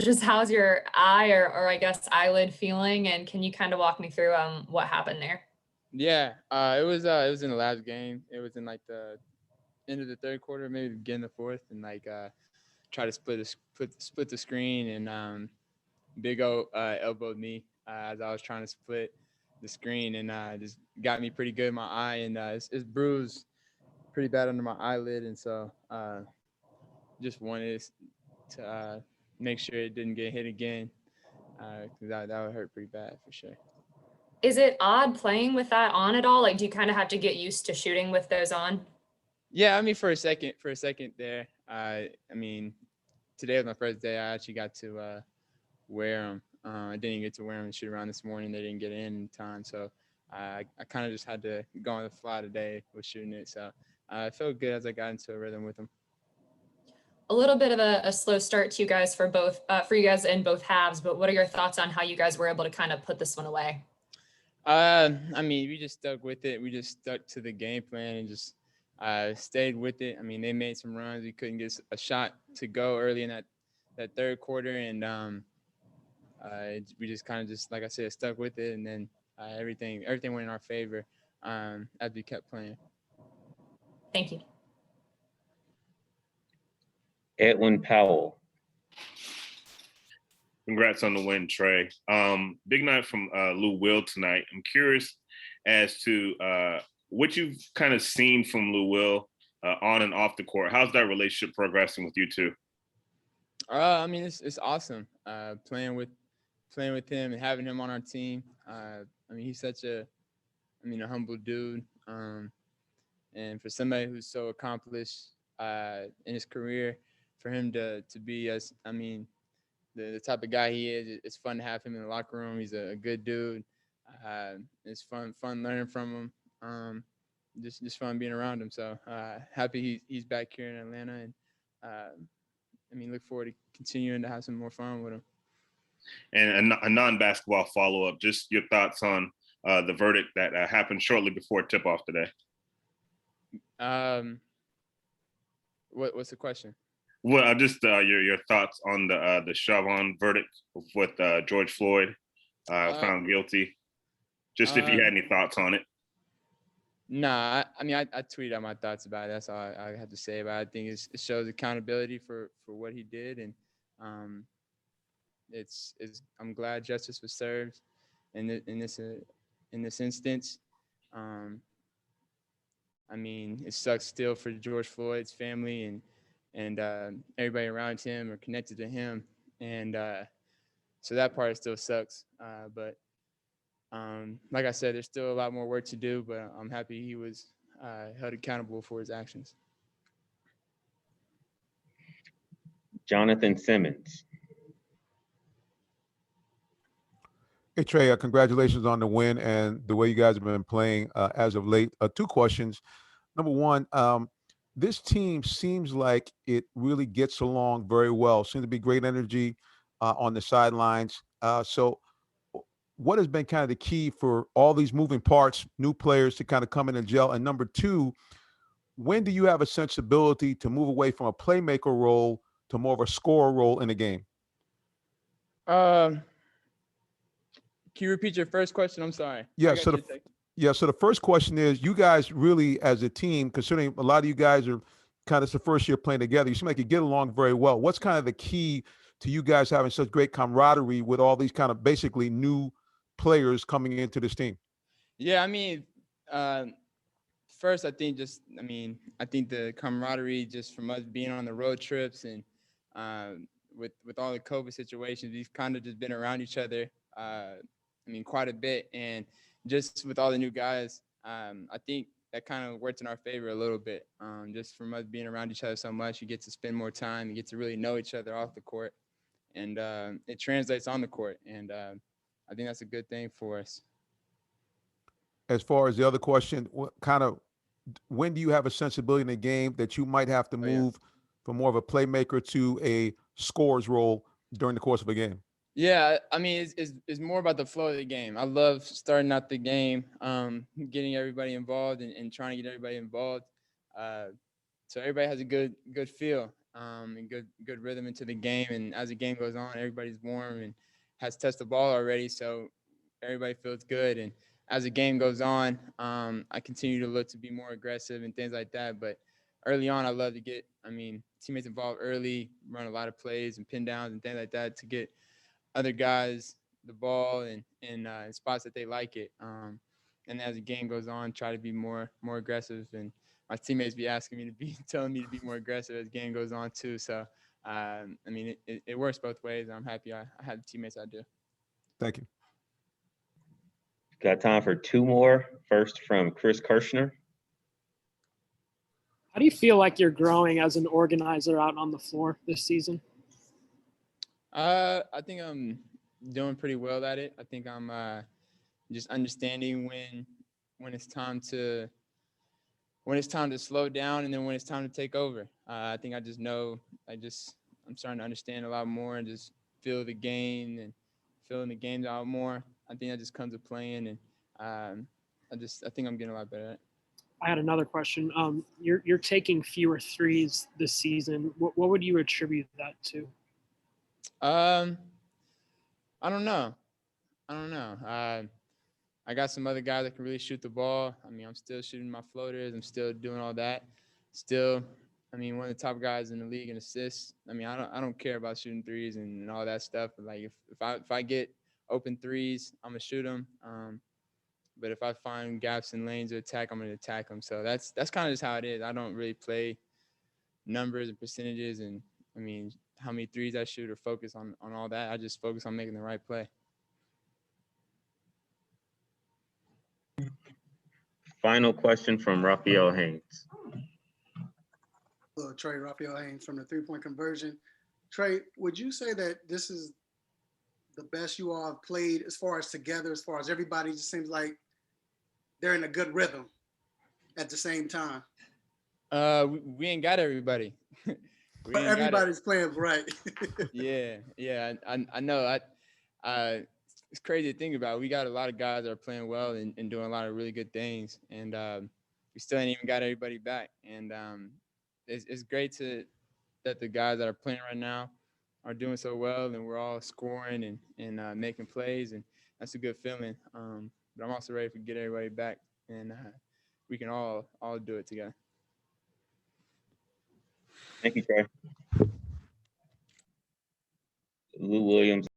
Just how's your eye or I guess eyelid feeling? And can you kind of walk me through what happened there? Yeah, it was in the last game. It was in like the end of the third quarter, maybe beginning of the fourth, and like try to split the screen, and Big O elbowed me as I was trying to split the screen, and just got me pretty good in my eye, and it's bruised pretty bad under my eyelid, and so just wanted to make sure it didn't get hit again, because that would hurt pretty bad for sure. Is it odd playing with that on at all? Like, do you kind of have to get used to shooting with those on? Yeah, I mean, for a second there, I mean, today was my first day. I actually got to wear them. I didn't get to wear them and shoot around this morning. They didn't get in time, so I kind of just had to go on the fly today with shooting it. So I felt good as I got into a rhythm with them. A little bit of a slow start to you guys for you guys in both halves, but what are your thoughts on how you guys were able to kind of put this one away? I mean, we just stuck with it. We just stuck to the game plan and just stayed with it. I mean, they made some runs. We couldn't get a shot to go early in that third quarter, and we just kind of just, like I said, stuck with it, and then everything went in our favor as we kept playing. Thank you. Edwin Powell. Congrats on the win, Trae. Big night from Lou Will tonight. I'm curious as to what you've kind of seen from Lou Will on and off the court. How's that relationship progressing with you two? I mean, it's awesome playing with him and having him on our team. I mean, he's such a humble dude. And for somebody who's so accomplished in his career, for him to be the type of guy he is, it's fun to have him in the locker room. He's a good dude. It's fun learning from him. Just fun being around him. So happy he's back here in Atlanta, and look forward to continuing to have some more fun with him. And a non-basketball follow-up, just your thoughts on the verdict that happened shortly before tip-off today. What's the question? Well, just your thoughts on the Chauvin verdict with George Floyd found guilty. Just if you had any thoughts on it. Nah, I tweeted out my thoughts about it. That's all I have to say about it. I think it shows accountability for what he did, and I'm glad justice was served in this instance. It sucks still for George Floyd's family and everybody around him or connected to him, and so that part still sucks. But like I said, there's still a lot more work to do, but I'm happy he was held accountable for his actions. Jonathan Simmons. Hey, Trae, congratulations on the win and the way you guys have been playing as of late. Two questions. Number one, this team seems like it really gets along very well. Seems to be great energy on the sidelines. So what has been kind of the key for all these moving parts, new players to kind of come in and gel? And number two, when do you have a sensibility to move away from a playmaker role to more of a scorer role in the game? Can you repeat your first question? I'm sorry. Yeah. So the first question is, you guys really, as a team, considering a lot of you guys are kind of it's the first year playing together, you seem like you get along very well. What's kind of the key to you guys having such great camaraderie with all these kind of basically new players coming into this team? Yeah, first, I think the camaraderie just from us being on the road trips and with all the COVID situations, we've kind of just been around each other, quite a bit. And just with all the new guys, I think that kind of worked in our favor a little bit. Just from us being around each other so much, you get to spend more time, you get to really know each other off the court, and it translates on the court. And I think that's a good thing for us. As far as the other question, when do you have a sensibility in the game that you might have to move from more of a playmaker to a scorer's role during the course of a game? Yeah, it's more about the flow of the game. I love starting out the game, getting everybody involved and trying to get everybody involved, so everybody has a good feel. and good rhythm into the game. And as the game goes on, everybody's warm and has touched the ball already, so everybody feels good. And as the game goes on, I continue to look to be more aggressive and things like that. But early on, I love to get, teammates involved early, run a lot of plays and pin downs and things like that to get other guys the ball and in spots that they like it. And as the game goes on, try to be more aggressive. And my teammates be asking me to be, telling me to be more aggressive as the game goes on too. So, it works both ways. I'm happy I have the teammates I do. Thank you. Got time for two more. First from Chris Kirshner. How do you feel like you're growing as an organizer out on the floor this season? I think I'm doing pretty well at it. I think I'm just understanding when it's time to slow down and then when it's time to take over. I think I just know I'm starting to understand a lot more and just feel the game and feeling the games out more. I think that just comes with playing, and I think I'm getting a lot better at it. I had another question. You're taking fewer threes this season. What would you attribute that to? I don't know. I got some other guys that can really shoot the ball. I'm still shooting my floaters. I'm still doing all that. Still, one of the top guys in the league in assists. I don't care about shooting threes and all that stuff. But like if I get open threes, I'm gonna shoot them. But if I find gaps in lanes to attack, I'm gonna attack them. So that's kind of just how it is. I don't really play numbers and percentages and how many threes I shoot or focus on all that. I just focus on making the right play. Final question from Raphael Haynes. Hello, Trae, Raphael Haynes from the three-point conversion. Trae, would you say that this is the best you all have played as far as together, as far as everybody just seems like they're in a good rhythm at the same time? We ain't got everybody. Everybody's playing right. Yeah, I know. It's crazy to think about. We got a lot of guys that are playing well and doing a lot of really good things, and we still ain't even got everybody back. And it's great that the guys that are playing right now are doing so well, and we're all scoring and making plays, and that's a good feeling. But I'm also ready to get everybody back, and we can all do it together. Thank you, Trae. Lou Williams.